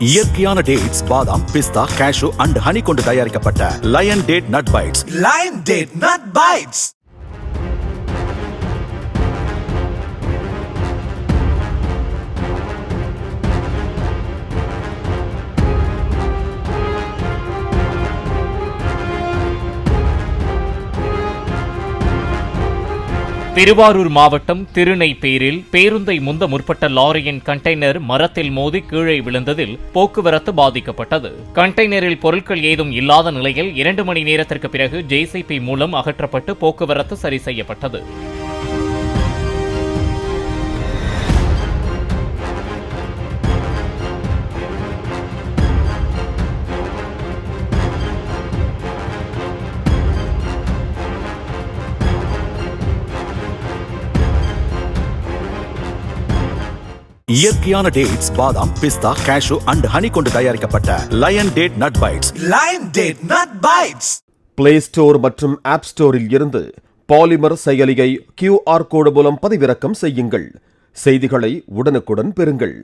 இயற்கையான டேட்ஸ், பாதாம், பிஸ்தா, cash and honey கொண்டு தயாரிக்கப்பட்ட lion date nut bites. Lion Date Nut Bites. Thiruvarur மாவட்டம் திருநெய்ப்பேரில் பேருந்தை முந்த முற்பட்ட லாரியின் கண்டெய்னர் மரத்தில் மோதி கீழே விழுந்ததில் போக்குவரத்து பாதிக்கப்பட்டது. கண்டெய்னரில் பொருட்கள் ஏதும் இல்லாத நிலையில் 2 மணி நேரத்திற்கு பிறகு JCB மூலம் அகற்றப்பட்டு போக்குவரத்து சரி செய்யப்பட்டது. இயற்கையான டேட்ஸ், பாதாம், பிஸ்தா, கேஷு அண்ட் ஹனி கொண்டு தயாரிக்கப்பட்ட lion date nut bites. Lion Date Nut Bites. Play store மற்றும் ஆப் ஸ்டோரில் இருந்து பாலிமர் செயலியை QR கோடு மூலம் பதிவிறக்கம் செய்யுங்கள். செய்திகளை உடனுக்குடன் பெறுங்கள்.